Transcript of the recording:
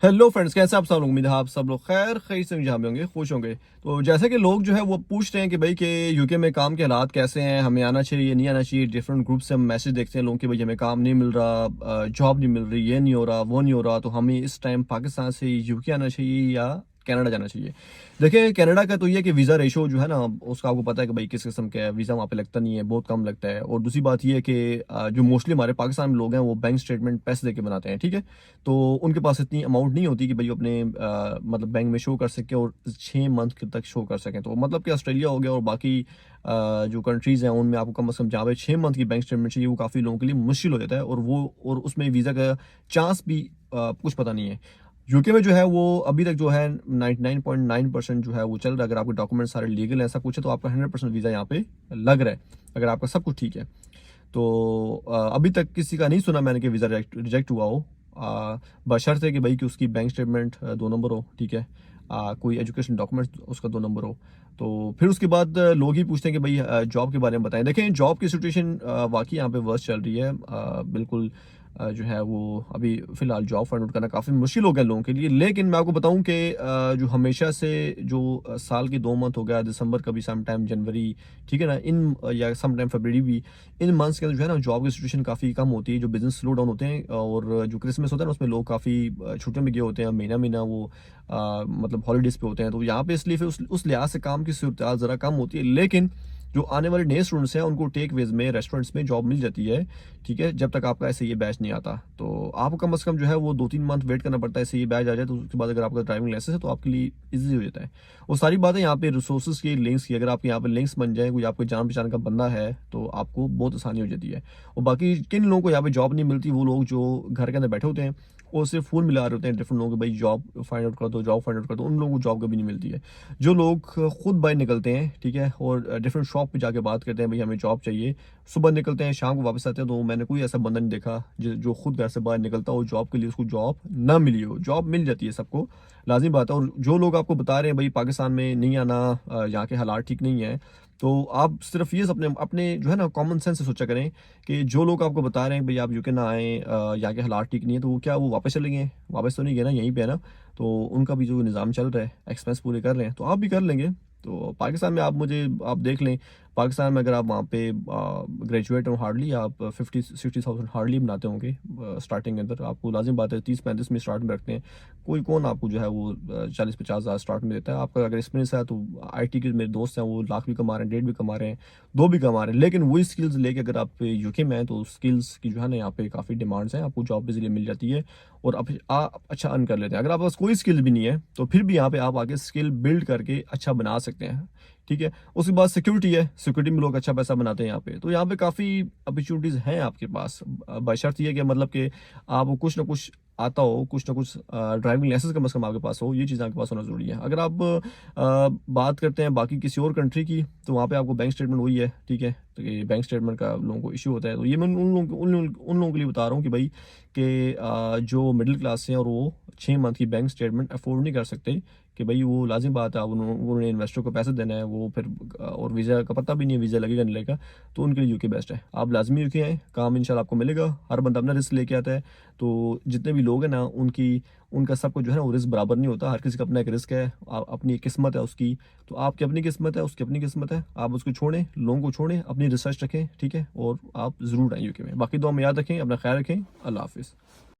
Hello friends, कैसे आप सब लोग? उम्मीद है आप सब लोग खैर खैर से जहाँ भी होंगे खुश होंगे। तो जैसे कि लोग जो है वो पूछ रहे हैं कि भाई कि यूके में काम के हालात कैसे हैं, हमें आना चाहिए नहीं आना चाहिए। डिफरेंट ग्रुप से हम मैसेज देखते हैं लोगों कि भाई हमें काम नहीं मिल रहा, जॉब नहीं मिल रही, ये नहीं हो रहा, वो नहीं हो रहा, तो हमें इस टाइम पाकिस्तान से यूके आना चाहिए या कनाडा जाना चाहिए। देखिए, कनाडा का तो ये है कि वीज़ा रेशो जो है ना, उसका आपको पता है कि भाई किस किस्म का है। वीज़ा वहाँ पे लगता नहीं है, बहुत कम लगता है। और दूसरी बात ये है कि जो मोस्टली हमारे पाकिस्तान में लोग हैं वो बैंक स्टेटमेंट पैसे दे के बनाते हैं, ठीक है। तो उनके पास इतनी अमाउंट नहीं होती कि भाई वो अपने मतलब बैंक में शो कर सके और 6 मंथ तक शो कर सकें। तो मतलब कि ऑस्ट्रेलिया हो गया और बाकी जो कंट्रीज़ हैं उनमें आपको कम से कम जहाँ पे 6 मंथ की बैंक स्टेटमेंट चाहिए, वो काफ़ी लोगों के लिए मुश्किल हो जाता है। और उसमें वीज़ा का चांस भी कुछ पता नहीं है। यूके में जो है वो अभी तक जो है 99.9% जो है वो चल रहा है। अगर आपके डॉक्यूमेंट सारे लीगल हैं, सब कुछ है, तो आपका 100% वीज़ा यहाँ पे लग रहा है, अगर आपका सब कुछ ठीक है। तो अभी तक किसी का नहीं सुना मैंने कि वीज़ा रिजेक्ट हुआ हो, बशर्ते कि भाई कि उसकी बैंक स्टेटमेंट 2 नंबर हो, ठीक है। कोई एजुकेशन डॉक्यूमेंट उसका 2 नंबर हो। तो फिर उसके बाद लोग ही पूछते हैं कि भाई जॉब के बारे में बताएं। देखें, जॉब की सिचुएशन वाकई यहाँ पे वर्स्ट चल रही है। बिल्कुल जो है वो अभी फ़िलहाल जॉब फाइंड आउट करना काफ़ी मुश्किल हो गया लोगों के लिए। लेकिन मैं आपको बताऊं कि जो हमेशा से जो साल की 2 मंथ हो गया, दिसंबर, कभी सम टाइम जनवरी, ठीक है ना, या सम टाइम फरवरी भी, इन मंथ्स के अंदर जो है ना जॉब की सिचुएशन काफ़ी कम होती है। जो बिजनेस स्लो डाउन होते हैं और जो क्रिसमस होता है ना, उसमें लोग काफ़ी छुट्टियों में गए होते हैं, महीना महीना वो मतलब हॉलीडेज़ पे होते हैं। तो यहाँ पे इसलिए फिर उस लिहाज से काम की सूरत ज़रा कम होती है। लेकिन जो आने वाले नए स्टूडेंट्स हैं उनको टेक वेज में, रेस्टोरेंट्स में जॉब मिल जाती है, ठीक है, जब तक आपका ऐसे ये बैच नहीं आता। तो आपको कम से कम जो है वो 2-3 मंथ वेट करना पड़ता है, ऐसे ये बैच आ जाए। तो उसके बाद अगर आपका ड्राइविंग लाइसेंस है तो आपके लिए ईजी हो जाता है। वो सारी बातें यहाँ पे रिसोर्सेज की, लिंक्स की, अगर आपके यहाँ पे लिंक्स बन जाए, कोई आपको जान पहचान का बंदा है, तो आपको बहुत आसानी हो जाती है। और बाकी किन लोगों को यहाँ पे जॉब नहीं मिलती, वो लोग जो घर के अंदर बैठे होते हैं और सिर्फ फ़ोन मिला रहे होते हैं डिफरेंट लोगों को, भाई जॉब फाइंड आउट कर दो, जॉब फाइंड आउट कर दो, उन लोगों को जॉब कभी नहीं मिलती है। जो लोग खुद बाहर निकलते हैं, ठीक है, और डिफरेंट शॉप पे जाके बात करते हैं भाई हमें जॉब चाहिए, सुबह निकलते हैं शाम को वापस आते हैं, तो मैंने कोई ऐसा बंदा नहीं देखा जो खुद घर से बाहर निकलता हो जॉब के लिए, उसको जॉब ना मिली हो। जॉब मिल जाती है सबको, लाजिमी बात है। और जो लोग आपको बता रहे हैं भाई पाकिस्तान में नहीं आना, यहाँ के हालात ठीक नहीं है, तो आप सिर्फ ये अपने अपने जो है ना कॉमन सेंस से सोचा करें कि जो लोग आपको बता रहे हैं भाई आप यूके ना आए, यहाँ के हालात ठीक नहीं है, तो वो क्या वो वापस चले गए हैं? वापस तो नहीं गए ना, यहीं पे है ना। तो उनका भी जो निज़ाम चल रहा है, एक्सपेंस पूरे कर रहे हैं, तो आप भी कर लेंगे। तो पाकिस्तान में आप देख लें, पाकिस्तान में अगर आप वहाँ पे ग्रेजुएट हो, हार्डली आप 50-60 थाउजेंड हार्डली बनाते होंगे स्टार्टिंग के अंदर। आपको लाजिम बात है 30-35 में स्टार्ट में रखते हैं। कोई कौन आपको जो है वो 40-50 हज़ार स्टार्ट में देता है। आपका अगर एक्सपीरियंस है तो आईटी के मेरे दोस्त हैं वो लाख भी कमा रहे हैं, 1.5 भी कमा रहे हैं, 2 भी कमा रहे हैं। लेकिन वही स्किल्स लेके अगर आप यूके में हैं तो स्किल्स की जो है ना यहाँ पे काफ़ी डिमांड्स हैं, आपको जॉब इजीली मिल जाती है और आप अच्छा अर्न कर लेते हैं। अगर आपके पास कोई स्किल भी नहीं है तो फिर भी यहाँ पे आप आगे स्किल बिल्ड करके अच्छा बना सकते हैं, ठीक है। उसके बाद सिक्योरिटी है, सिक्योरिटी में लोग अच्छा पैसा बनाते हैं यहाँ पे। तो यहाँ पे काफ़ी अपॉर्चुनिटीज़ हैं आपके पास, बशर्ते ये कि मतलब कि आपको कुछ ना कुछ आता हो, कुछ ना कुछ ड्राइविंग लाइसेंस कम से कम आपके पास हो, ये चीज़ आपके पास होना ज़रूरी है। अगर आप बात करते हैं बाकी किसी और कंट्री की, तो वहाँ पे आपको बैंक स्टेटमेंट वही है, ठीक है। तो ये बैंक स्टेटमेंट का लोगों को इशू होता है। तो ये मैं उन लोगों के लिए बता रहा हूँ कि भाई कि जो मिडिल क्लास से हैं और वो 6 मंथ की बैंक स्टेटमेंट अफोर्ड नहीं कर सकते, कि भाई वो लाजिम बात है, अब उन्होंने इन्वेस्टर को पैसे देना है, वो फिर और वीज़ा का पता भी नहीं है, वीज़ा लगेगा नहीं लगेगा। तो उनके लिए यूके बेस्ट है। आप लाजमी यूके आएँ, काम इंशाल्लाह आपको मिलेगा। हर बंदा अपना रिस्क लेके आता है। तो जितने भी लोग हैं ना उनका सबको जो है ना वो रिस्क बराबर नहीं होता। हर किसी का अपना एक रिस्क है, अपनी एक किस्मत है उसकी। तो आपकी अपनी किस्मत है, उसकी अपनी किस्मत है। आप उसको छोड़ें, लोगों को छोड़ें, अपनी रिसर्च रखें, ठीक है, और आप ज़रूर आएँ यूके में। बाकी दुआ में याद रखें, अपना ख्याल रखें। अल्लाह हाफिज़।